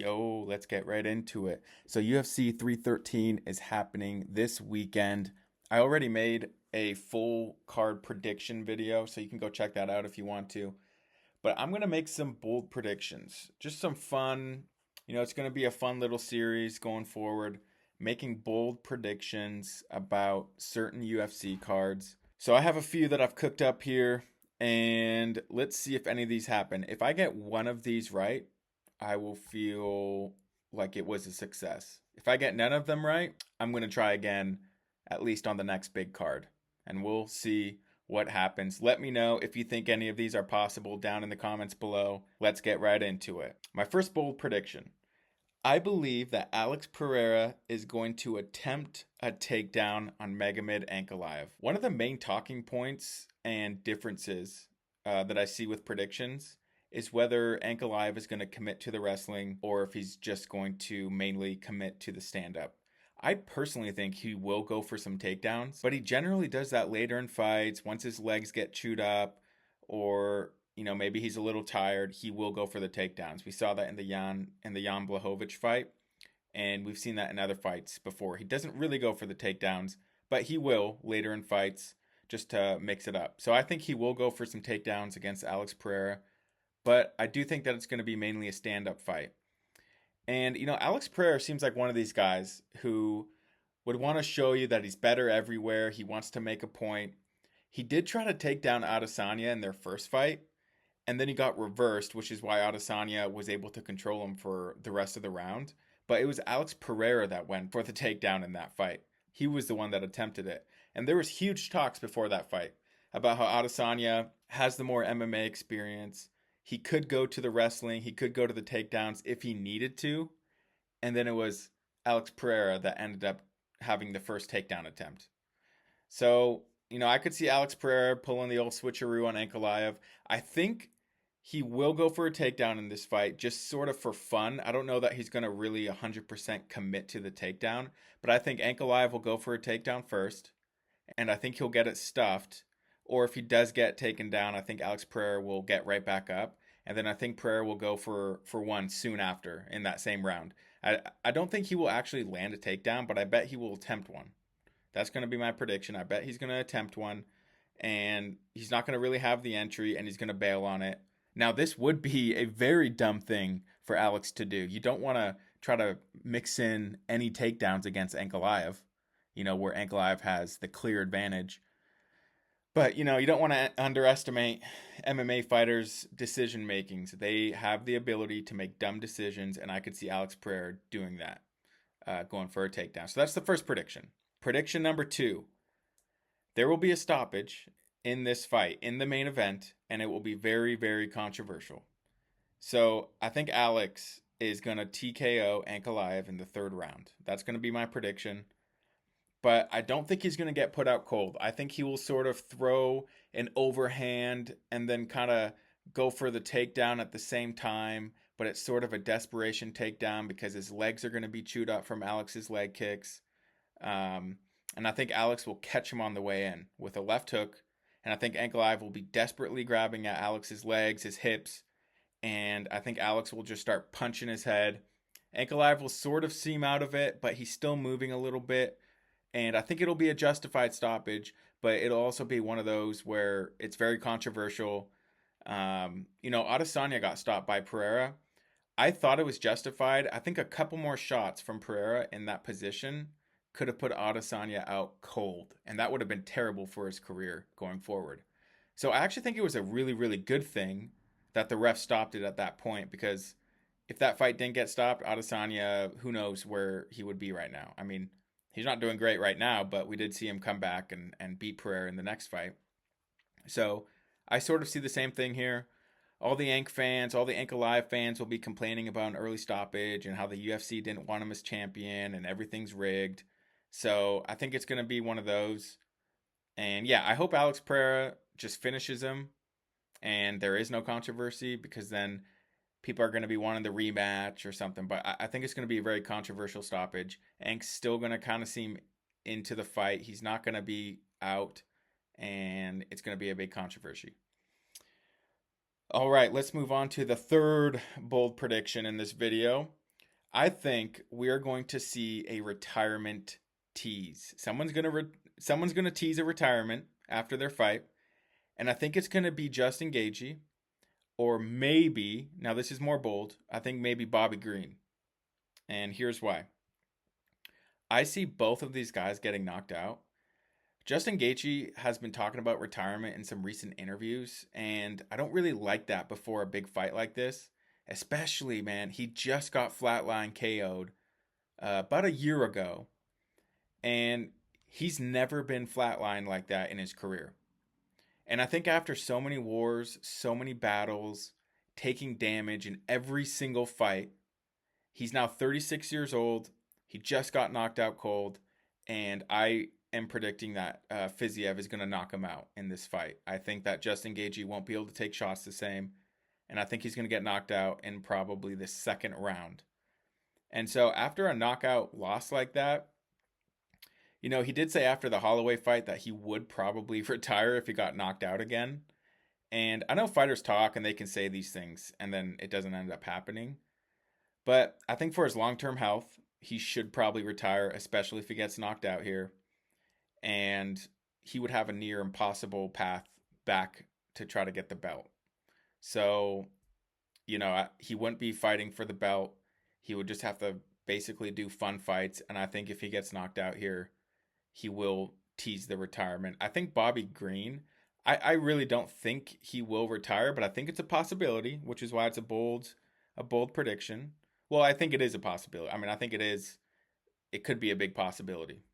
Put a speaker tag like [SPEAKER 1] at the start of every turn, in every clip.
[SPEAKER 1] Yo, let's get right into it. So UFC 313 is happening this weekend. I already made a full card prediction video, so you can go check that out if you want to. But I'm going to make some bold predictions. Just some fun, it's going to be a fun little series going forward, making bold predictions about certain UFC cards. So I have a few that I've cooked up here, and let's see if any of these happen. If I get one of these right, I will feel like it was a success. If I get none of them right, I'm going to try again, at least on the next big card. And we'll see what happens. Let me know if you think any of these are possible down in the comments below. Let's get right into it. My first bold prediction. I believe that Alex Pereira is going to attempt a takedown on Magomed Ankalaev. One of the main talking points and differences that I see with predictions is whether Ankalaev is going to commit to the wrestling or if he's just going to mainly commit to the stand-up. I personally think he will go for some takedowns, but he generally does that later in fights once his legs get chewed up or maybe he's a little tired, he will go for the takedowns. We saw that in the Jan Blachowicz fight, and we've seen that in other fights before. He doesn't really go for the takedowns, but he will later in fights just to mix it up. So I think he will go for some takedowns against Alex Pereira, but I do think that it's going to be mainly a stand-up fight. And Alex Pereira seems like one of these guys who would want to show you that he's better everywhere. He wants to make a point. He did try to take down Adesanya in their first fight, and then he got reversed, which is why Adesanya was able to control him for the rest of the round. But it was Alex Pereira that went for the takedown in that fight. He was the one that attempted it. And there was huge talks before that fight about how Adesanya has the more MMA experience. He could go to the wrestling, he could go to the takedowns if he needed to. And then it was Alex Pereira that ended up having the first takedown attempt. So, I could see Alex Pereira pulling the old switcheroo on Ankalaev. I think he will go for a takedown in this fight, just sort of for fun. I don't know that he's going to really 100% commit to the takedown, but I think Ankalaev will go for a takedown first, and I think he'll get it stuffed. Or if he does get taken down, I think Alex Pereira will get right back up, and then I think Pereira will go for one soon after in that same round. I don't think he will actually land a takedown, but I bet he will attempt one. That's going to be my prediction. I bet he's going to attempt one, and he's not going to really have the entry, and he's going to bail on it. Now, this would be a very dumb thing for Alex to do. You don't want to try to mix in any takedowns against Ankalaev, where Ankalaev has the clear advantage. But, you don't want to underestimate MMA fighters' decision makings. They have the ability to make dumb decisions, and I could see Alex Pereira doing that, going for a takedown. So that's the first prediction. Prediction number 2. There will be a stoppage in this fight, in the main event, and it will be very, very controversial. So I think Alex is going to TKO Ankalaev in the third round. That's going to be my prediction. But I don't think he's going to get put out cold. I think he will sort of throw an overhand and then kind of go for the takedown at the same time. But it's sort of a desperation takedown because his legs are going to be chewed up from Alex's leg kicks. And I think Alex will catch him on the way in with a left hook. And I think Ankalaev will be desperately grabbing at Alex's legs, his hips. And I think Alex will just start punching his head. Ankalaev will sort of seem out of it, but he's still moving a little bit. And I think it'll be a justified stoppage, but it'll also be one of those where it's very controversial. Adesanya got stopped by Pereira. I thought it was justified. I think a couple more shots from Pereira in that position could have put Adesanya out cold, and that would have been terrible for his career going forward. So I actually think it was a really, really good thing that the ref stopped it at that point, because if that fight didn't get stopped, Adesanya, who knows where he would be right now. I mean, he's not doing great right now, but we did see him come back and beat Pereira in the next fight. So I sort of see the same thing here. All the Ankalaev fans will be complaining about an early stoppage and how the UFC didn't want him as champion and everything's rigged. So I think it's going to be one of those. And yeah, I hope Alex Pereira just finishes him and there is no controversy, because then people are going to be wanting the rematch or something. But I think it's going to be a very controversial stoppage. Ank's still going to kind of seem into the fight. He's not going to be out, and it's going to be a big controversy. All right, let's move on to the third bold prediction in this video. I think we are going to see a retirement tease. Someone's gonna tease a retirement after their fight, and I think it's gonna be Justin Gaethje, or maybe, now this is more bold, I think maybe Bobby Green. And here's why. I see both of these guys getting knocked out. Justin Gaethje has been talking about retirement in some recent interviews, and I don't really like that before a big fight like this. Especially, man, he just got flatline KO'd about a year ago, and he's never been flatlined like that in his career. And I think after so many wars, so many battles, taking damage in every single fight, he's now 36 years old. He just got knocked out cold, and I am predicting that Fiziev is going to knock him out in this fight. I think that Justin Gaethje won't be able to take shots the same, and I think he's going to get knocked out in probably the second round. And so after a knockout loss like that, he did say after the Holloway fight that he would probably retire if he got knocked out again. And I know fighters talk and they can say these things and then it doesn't end up happening. But I think for his long-term health, he should probably retire, especially if he gets knocked out here. And he would have a near impossible path back to try to get the belt. So, he wouldn't be fighting for the belt. He would just have to basically do fun fights. And I think if he gets knocked out here, he will tease the retirement. I think Bobby Green, I really don't think he will retire, but I think it's a possibility, which is why it's a bold prediction. Well, I think it is a possibility. I mean, I think it could be a big possibility.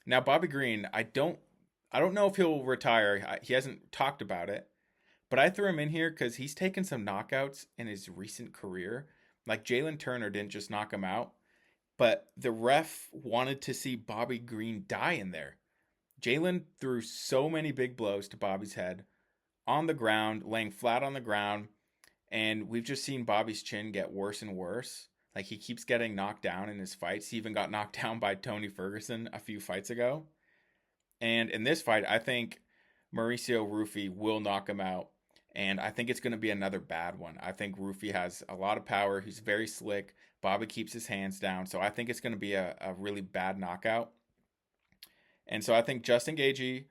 [SPEAKER 1] Now, Bobby Green, I don't know if he'll retire. He hasn't talked about it, but I threw him in here because he's taken some knockouts in his recent career. Like Jalen Turner didn't just knock him out, but the ref wanted to see Bobby Green die in there. Jalen threw so many big blows to Bobby's head on the ground, laying flat on the ground, and we've just seen Bobby's chin get worse and worse. Like he keeps getting knocked down in his fights. He even got knocked down by Tony Ferguson a few fights ago. And in this fight, I think Mauricio Rufy will knock him out. And I think it's going to be another bad one. I think Rufy has a lot of power. He's very slick. Bobby keeps his hands down. So I think it's going to be a really bad knockout. And so I think Justin Gaethje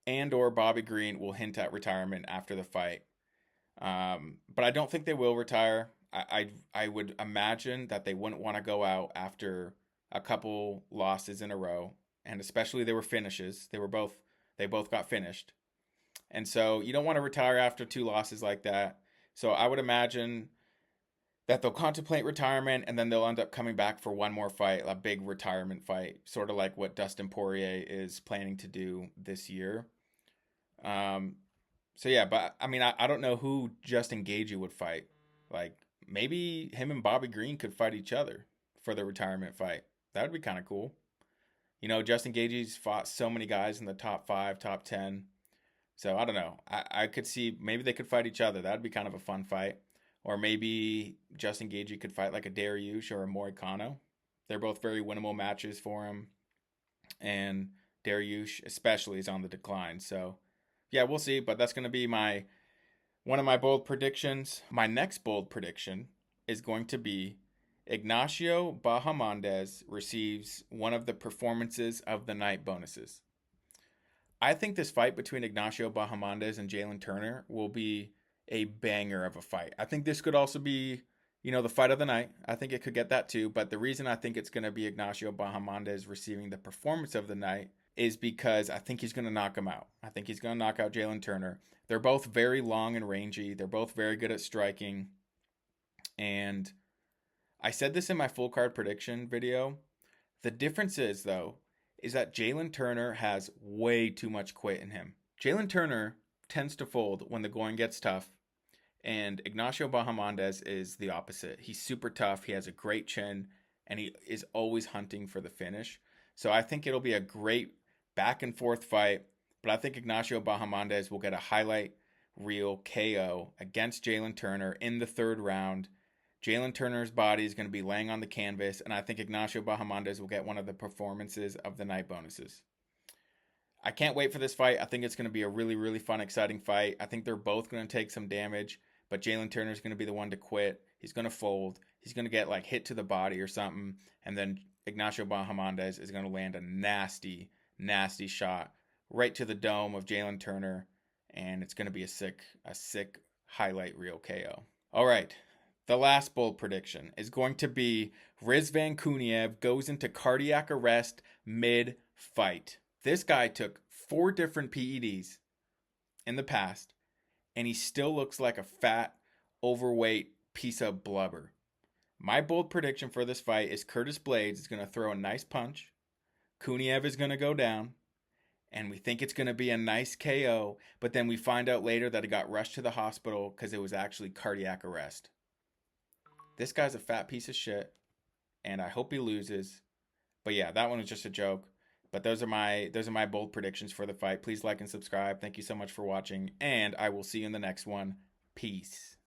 [SPEAKER 1] and or Bobby Green will hint at retirement after the fight. But I don't think they will retire. I would imagine that they wouldn't want to go out after a couple losses in a row. And especially they were finishes. They both got finished. And so you don't want to retire after two losses like that. So I would imagine that they'll contemplate retirement and then they'll end up coming back for one more fight, a big retirement fight, sort of like what Dustin Poirier is planning to do this year. So yeah, but I mean, I don't know who Justin Gaethje would fight. Like maybe him and Bobby Green could fight each other for the retirement fight. That would be kind of cool. Justin Gaethje's fought so many guys in the top 5, top 10. So I don't know. I could see maybe they could fight each other. That'd be kind of a fun fight. Or maybe Justin Gaethje could fight like a Dariush or a Moicano. They're both very winnable matches for him. And Dariush especially is on the decline. So yeah, we'll see. But that's going to be one of my bold predictions. My next bold prediction is going to be Ignacio Bahamondes receives one of the performances of the night bonuses. I think this fight between Ignacio Bahamondes and Jalen Turner will be a banger of a fight. I think this could also be, the fight of the night. I think it could get that too. But the reason I think it's going to be Ignacio Bahamondes receiving the performance of the night is because I think he's going to knock him out. I think he's going to knock out Jalen Turner. They're both very long and rangy. They're both very good at striking. And I said this in my full card prediction video. The difference is, though, is that Jalen Turner has way too much quit in him. Jalen Turner tends to fold when the going gets tough, and Ignacio Bahamondes is the opposite. He's super tough, he has a great chin, and he is always hunting for the finish. So I think it'll be a great back and forth fight, but I think Ignacio Bahamondes will get a highlight reel KO against Jalen Turner in the third round. Jalen Turner's body is going to be laying on the canvas, and I think Ignacio Bahamondes will get one of the performances of the night bonuses. I can't wait for this fight. I think it's going to be a really, really fun, exciting fight. I think they're both going to take some damage, but Jalen Turner's going to be the one to quit. He's going to fold, He's going to get like hit to the body or something, and then Ignacio Bahamondes is going to land a nasty, nasty shot right to the dome of Jalen Turner, and it's going to be a sick highlight reel KO. All right, the last bold prediction is going to be Rizvan Kuniev goes into cardiac arrest mid-fight. This guy took 4 different PEDs in the past, and he still looks like a fat, overweight piece of blubber. My bold prediction for this fight is Curtis Blades is going to throw a nice punch. Kuniev is going to go down. And we think it's going to be a nice KO. But then we find out later that he got rushed to the hospital because it was actually cardiac arrest. This guy's a fat piece of shit. And I hope he loses. But yeah, that one was just a joke. But those are my bold predictions for the fight. Please like and subscribe. Thank you so much for watching. And I will see you in the next one. Peace.